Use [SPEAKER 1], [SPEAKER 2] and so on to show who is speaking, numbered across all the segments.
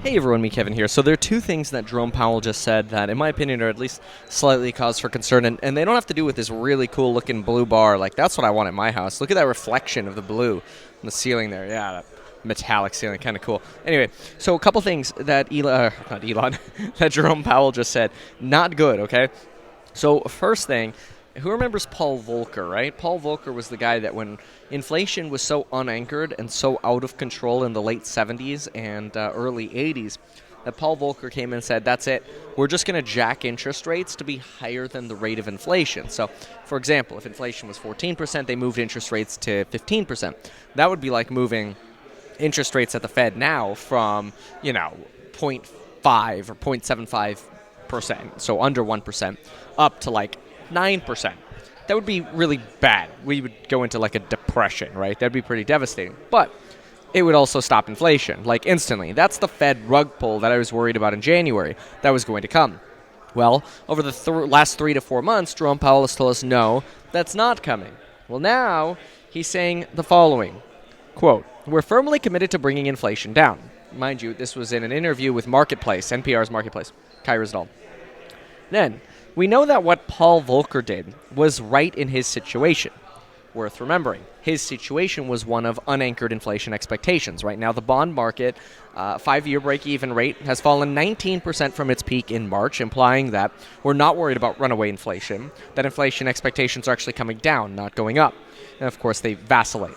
[SPEAKER 1] Hey everyone, me Kevin here. So there are two things that Jerome Powell just said that, in my opinion, are at least slightly cause for concern, and they don't have to do with this really cool looking blue bar. Like, that's what I want in my house. Look at that reflection of the blue on the ceiling there. Yeah, that metallic ceiling, kind of cool. Anyway, so a couple things that not Elon, that Jerome Powell just said, not good, okay? So first thing, who remembers Paul Volcker, right? Paul Volcker was the guy that when inflation was so unanchored and so out of control in the late 70s and early 80s, that Paul Volcker came in and said, that's it, we're just going to jack interest rates to be higher than the rate of inflation. So, for example, if inflation was 14%, they moved interest rates to 15%. That would be like moving interest rates at the Fed now from, zero point 0.5 or 0.75%, so under 1%, up to like 9%. That would be really bad. We would go into like a depression, right? That'd be pretty devastating. But it would also stop inflation, like instantly. That's the Fed rug pull that I was worried about in January that was going to come. Well, over the last 3 to 4 months, Jerome Powell has told us, no, that's not coming. Well, now he's saying the following, quote, we're firmly committed to bringing inflation down. Mind you, this was in an interview with Marketplace, NPR's Marketplace, Kai Ryssdal. Then, we know that what Paul Volcker did was right in his situation. Worth remembering, his situation was one of unanchored inflation expectations. Right now, the bond market 5-year break-even rate has fallen 19% from its peak in March, implying that we're not worried about runaway inflation, that inflation expectations are actually coming down, not going up. And of course, they vacillate.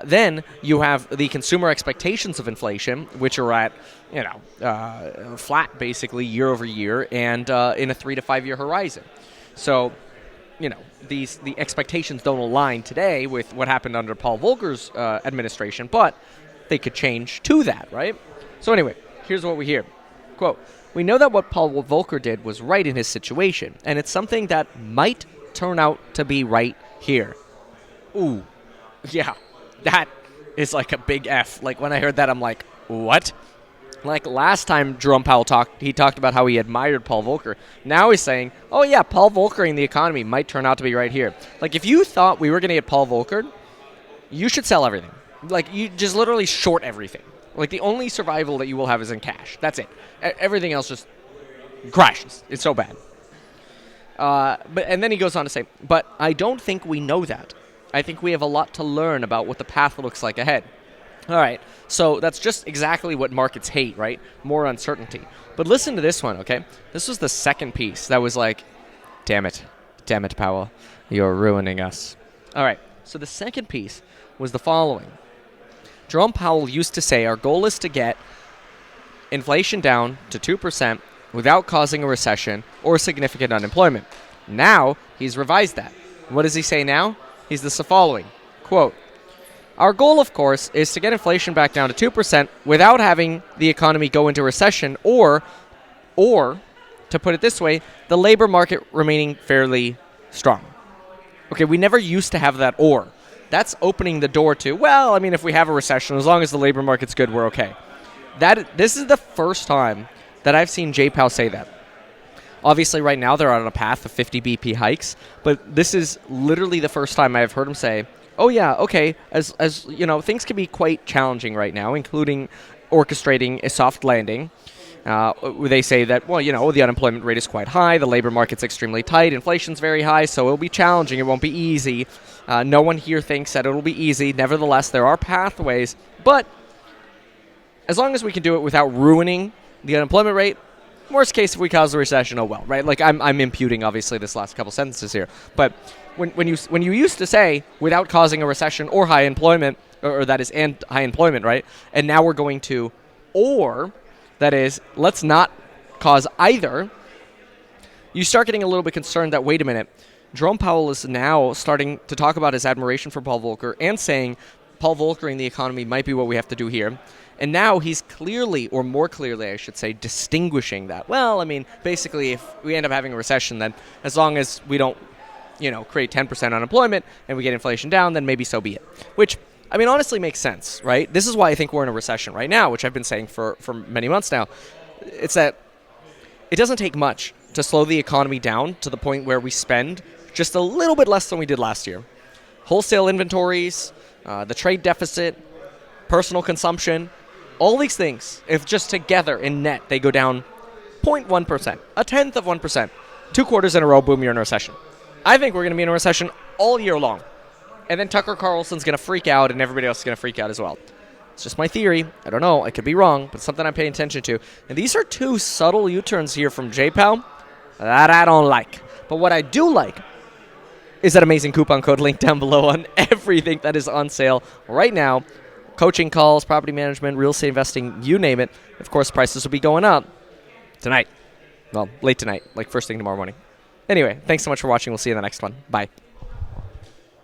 [SPEAKER 1] Then you have the consumer expectations of inflation, which are at, flat basically year over year and in a 3 to 5 year horizon. So, the expectations don't align today with what happened under Paul Volcker's administration, but they could change to that, right? So anyway, here's what we hear. Quote, we know that what Paul Volcker did was right in his situation, and it's something that might turn out to be right here. Ooh, yeah. That is like a big F. Like, when I heard that, I'm like, what? Like, last time Jerome Powell talked, he talked about how he admired Paul Volcker. Now he's saying, oh, yeah, Paul Volcker in the economy might turn out to be right here. Like, if you thought we were going to get Paul Volcker, you should sell everything. Like, you just literally short everything. Like, the only survival that you will have is in cash. That's it. Everything else just crashes. It's so bad. And then he goes on to say, but I don't think we know that. I think we have a lot to learn about what the path looks like ahead. All right, so that's just exactly what markets hate, right? More uncertainty. But listen to this one, okay? This was the second piece that was like, damn it, Powell, you're ruining us. All right, so the second piece was the following. Jerome Powell used to say our goal is to get inflation down to 2% without causing a recession or significant unemployment. Now, he's revised that. What does he say now? He's the following, quote, our goal, of course, is to get inflation back down to 2% without having the economy go into recession or, to put it this way, the labor market remaining fairly strong. Okay, we never used to have that or. That's opening the door to, well, I mean, if we have a recession, as long as the labor market's good, we're okay. This is the first time that I've seen Jay Powell say that. Obviously, right now, they're on a path of 50 BP hikes, but this is literally the first time I've heard him say, oh, yeah, okay, as things can be quite challenging right now, including orchestrating a soft landing. They say that, well, the unemployment rate is quite high, the labor market's extremely tight, inflation's very high, so it'll be challenging, it won't be easy. No one here thinks that it'll be easy. Nevertheless, there are pathways, but as long as we can do it without ruining the unemployment rate, worst case, if we cause a recession, oh well, right? Like, I'm imputing, obviously, this last couple sentences here. But when you used to say, without causing a recession or high employment, or that is, and high employment, right? And now we're going to, or, that is, let's not cause either, you start getting a little bit concerned that, wait a minute, Jerome Powell is now starting to talk about his admiration for Paul Volcker and saying Paul Volcker in the economy might be what we have to do here. And now he's clearly, or more clearly, I should say, distinguishing that. Well, I mean, basically, if we end up having a recession, then as long as we don't, create 10% unemployment and we get inflation down, then maybe so be it. Which, I mean, honestly makes sense, right? This is why I think we're in a recession right now, which I've been saying for many months now. It's that it doesn't take much to slow the economy down to the point where we spend just a little bit less than we did last year. Wholesale inventories, the trade deficit, personal consumption, All these things, if just together in net they go down 0.1%, a tenth of 1%, 2 quarters in a row, boom, you're in a recession. I think we're going to be in a recession all year long. And then Tucker Carlson's going to freak out, and everybody else is going to freak out as well. It's just my theory. I don't know. I could be wrong, but something I'm paying attention to. And these are 2 subtle U-turns here from J. Powell that I don't like. But what I do like is that amazing coupon code link down below on everything that is on sale right now. Coaching calls, property management, real estate investing, you name it. Of course, prices will be going up tonight. Well, late tonight, like first thing tomorrow morning. Anyway, thanks so much for watching. We'll see you in the next one. Bye.